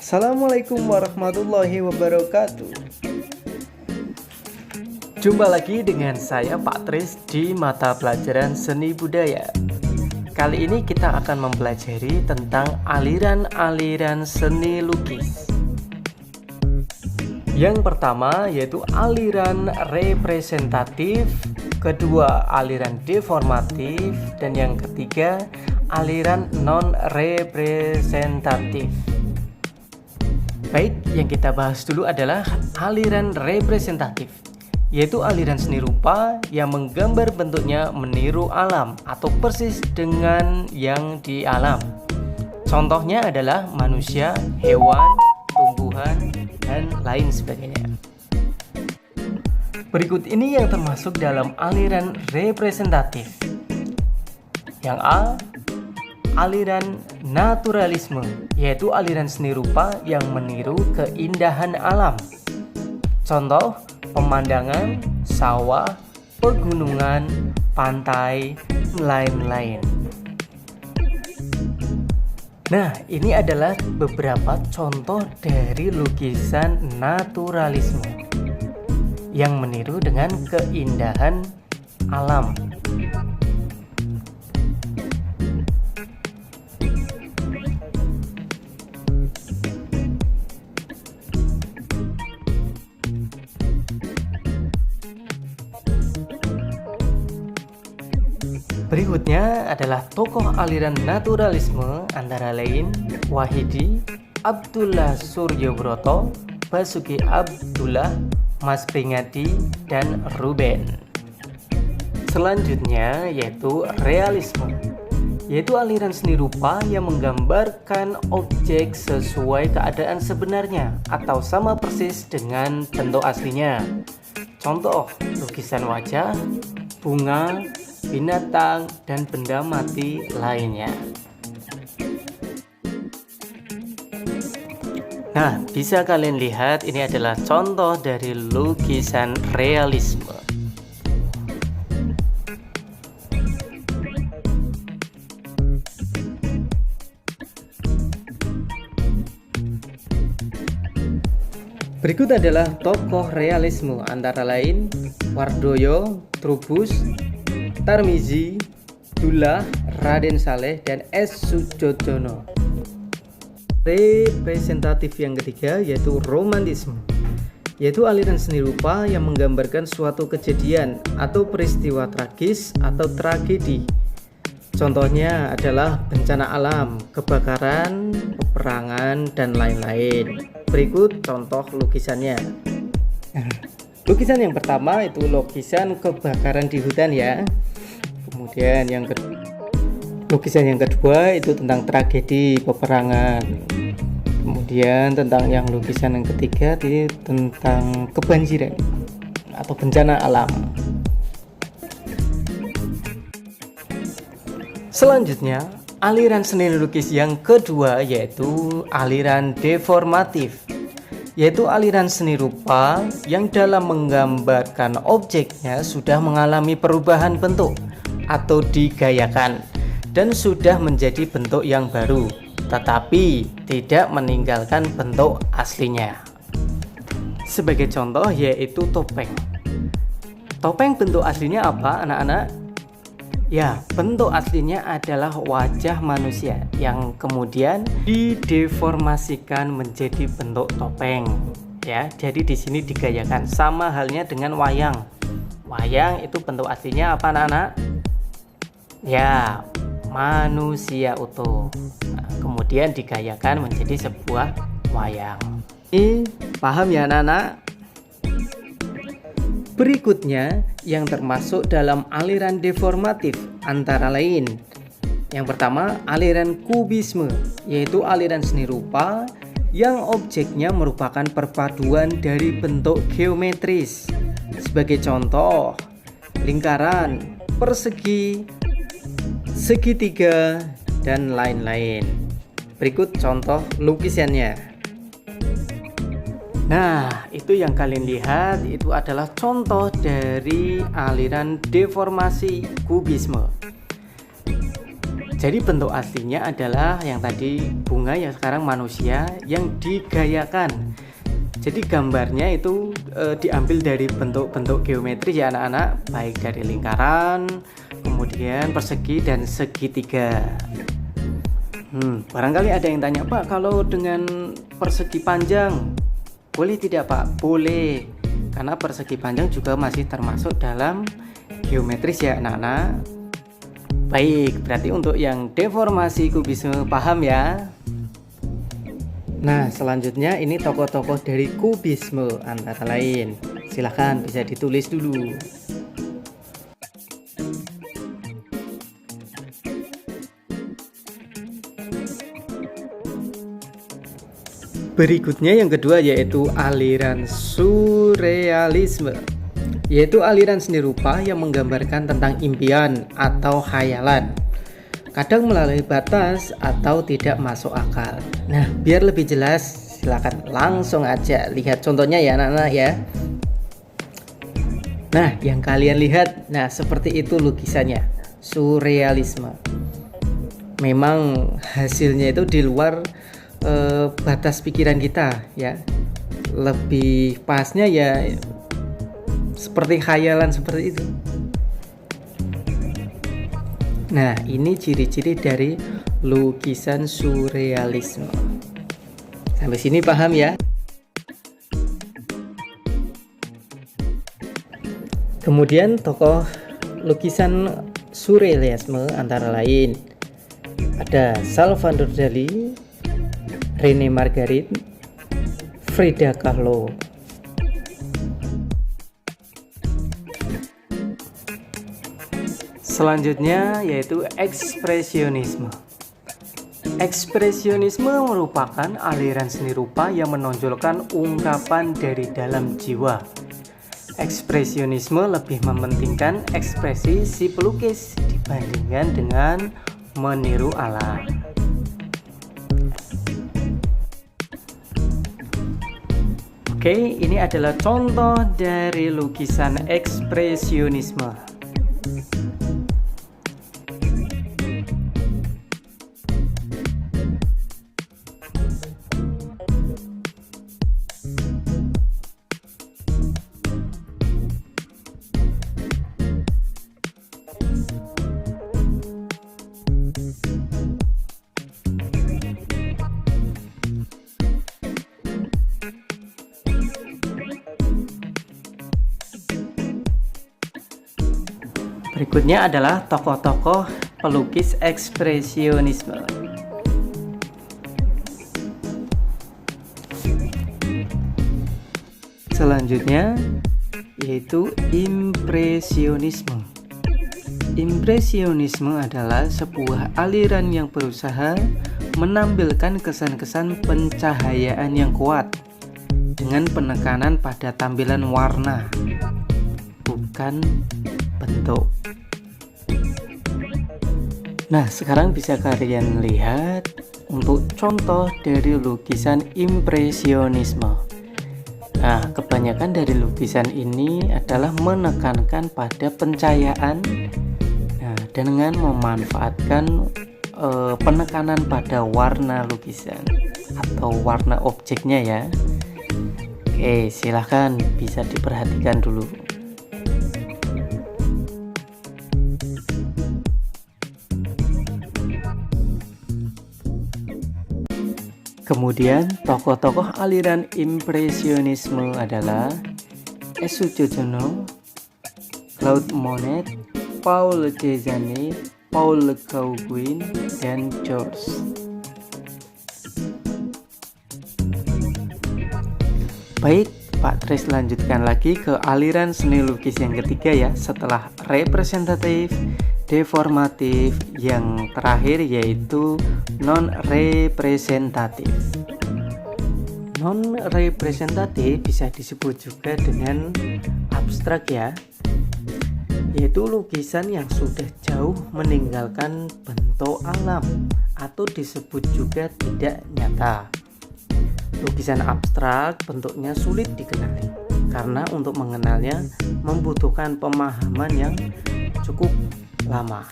Assalamualaikum warahmatullahi wabarakatuh. Jumpa lagi dengan saya Pak Tris di mata pelajaran seni budaya. Kali ini kita akan mempelajari tentang aliran-aliran seni lukis. Yang pertama yaitu aliran representatif, kedua aliran deformatif, dan yang ketiga aliran non-representatif. Baik, yang kita bahas dulu adalah aliran representatif, yaitu aliran seni rupa yang menggambar bentuknya meniru alam atau persis dengan yang di alam. Contohnya adalah manusia, hewan, tumbuhan, dan lain sebagainya. Berikut ini yang termasuk dalam aliran representatif. Yang A, aliran naturalisme, yaitu aliran seni rupa yang meniru keindahan alam. Contoh, pemandangan, sawah, pegunungan, pantai, lain-lain. Nah, ini adalah beberapa contoh dari lukisan naturalisme yang meniru dengan keindahan alam. Berikutnya adalah tokoh aliran naturalisme antara lain Wahidi, Abdullah Suryobroto, Basuki Abdullah, Mas Pringadi, dan Ruben. Selanjutnya yaitu realisme, yaitu aliran seni rupa yang menggambarkan objek sesuai keadaan sebenarnya atau sama persis dengan bentuk aslinya. Contoh, lukisan wajah, bunga, binatang, dan benda mati lainnya. Nah, bisa kalian lihat ini adalah contoh dari lukisan realisme. Berikut adalah tokoh realisme antara lain Wardoyo, Trubus, Tarmizi, Dullah, Raden Saleh, dan S. Sujodono. Representatif yang ketiga yaitu romantisme, yaitu aliran seni rupa yang menggambarkan suatu kejadian atau peristiwa tragis atau tragedi. Contohnya adalah bencana alam, kebakaran, peperangan, dan lain-lain. Berikut contoh lukisannya. Lukisan yang pertama itu lukisan kebakaran di hutan ya. Kemudian lukisan yang kedua itu tentang tragedi peperangan. Kemudian tentang yang lukisan yang ketiga itu tentang kebanjiran atau bencana alam. Selanjutnya, aliran seni lukis yang kedua yaitu aliran deformatif, yaitu aliran seni rupa yang dalam menggambarkan objeknya sudah mengalami perubahan bentuk atau digayakan dan sudah menjadi bentuk yang baru, tetapi tidak meninggalkan bentuk aslinya. Sebagai contoh yaitu topeng. Topeng bentuk aslinya apa, anak-anak? Ya, bentuk aslinya adalah wajah manusia yang kemudian dideformasikan menjadi bentuk topeng. Ya, jadi di sini digayakan, sama halnya dengan wayang. Wayang itu bentuk aslinya apa, anak-anak? Ya, manusia utuh. Nah, kemudian digayakan menjadi sebuah wayang. Ini paham ya, anak-anak? Berikutnya yang termasuk dalam aliran deformatif antara lain. Yang pertama, aliran kubisme, yaitu aliran seni rupa yang objeknya merupakan perpaduan dari bentuk geometris. Sebagai contoh, lingkaran, persegi, segitiga, dan lain-lain. Berikut contoh lukisannya. Nah, itu yang kalian lihat itu adalah contoh dari aliran deformasi kubisme. Jadi bentuk aslinya adalah yang tadi bunga, yang sekarang manusia yang digayakan. Jadi gambarnya itu diambil dari bentuk-bentuk geometris ya anak-anak, baik dari lingkaran, kemudian persegi dan segitiga. Barangkali ada yang tanya, Pak, kalau dengan persegi panjang boleh tidak, Pak? Boleh, karena persegi panjang juga masih termasuk dalam geometris ya anak-anak. Baik, berarti untuk yang deformasi kubisme paham ya. Nah, selanjutnya ini tokoh-tokoh dari kubisme antara lain. Silahkan bisa ditulis dulu. Berikutnya yang kedua yaitu aliran surrealisme, yaitu aliran seni rupa yang menggambarkan tentang impian atau khayalan, kadang melalui batas atau tidak masuk akal. Nah, biar lebih jelas, silakan langsung aja lihat contohnya ya anak-anak ya. Nah, yang kalian lihat, nah seperti itu lukisannya, surrealisme. Memang hasilnya itu di luar batas pikiran kita ya. Lebih pasnya ya seperti khayalan seperti itu. Nah, ini ciri-ciri dari lukisan surrealisme. Sampai sini paham ya? Kemudian tokoh lukisan surrealisme antara lain ada Salvador Dali, Rene Magritte, Frida Kahlo. Selanjutnya yaitu ekspresionisme. Ekspresionisme merupakan aliran seni rupa yang menonjolkan ungkapan dari dalam jiwa. Ekspresionisme lebih mementingkan ekspresi si pelukis dibandingkan dengan meniru alam. Oke, ini adalah contoh dari lukisan ekspresionisme. Berikutnya adalah tokoh-tokoh pelukis ekspresionisme. Selanjutnya yaitu impresionisme. Impresionisme adalah sebuah aliran yang berusaha menampilkan kesan-kesan pencahayaan yang kuat dengan penekanan pada tampilan warna, bukan bentuk. Nah, sekarang bisa kalian lihat untuk contoh dari lukisan impresionisme. Nah, kebanyakan dari lukisan ini adalah menekankan pada pencahayaan, nah, dengan memanfaatkan penekanan pada warna lukisan atau warna objeknya ya. Oke, silahkan bisa diperhatikan dulu. Kemudian tokoh-tokoh aliran impresionisme adalah Esujono, Claude Monet, Paul Cézanne, Paul Gauguin, dan George. Baik, Pak Tris lanjutkan lagi ke aliran seni lukis yang ketiga ya, setelah representatif, deformatif, yang terakhir yaitu non-representatif. Non-representatif bisa disebut juga dengan abstrak ya, yaitu lukisan yang sudah jauh meninggalkan bentuk alam atau disebut juga tidak nyata. Lukisan abstrak bentuknya sulit dikenali karena untuk mengenalnya membutuhkan pemahaman yang cukup lama.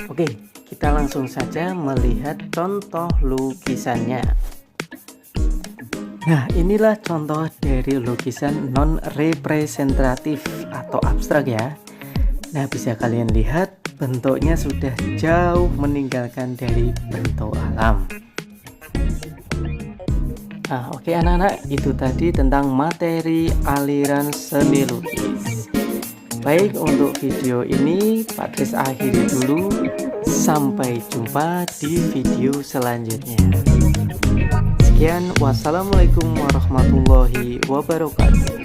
Oke, kita langsung saja melihat contoh lukisannya. Nah, inilah contoh dari lukisan non-representatif atau abstrak ya. Nah, bisa kalian lihat bentuknya sudah jauh meninggalkan dari bentuk alam. Nah, oke anak-anak, itu tadi tentang materi aliran seni lukis. Baik, untuk video ini Patris akhiri dulu. Sampai jumpa di video selanjutnya. Sekian, wassalamualaikum warahmatullahi wabarakatuh.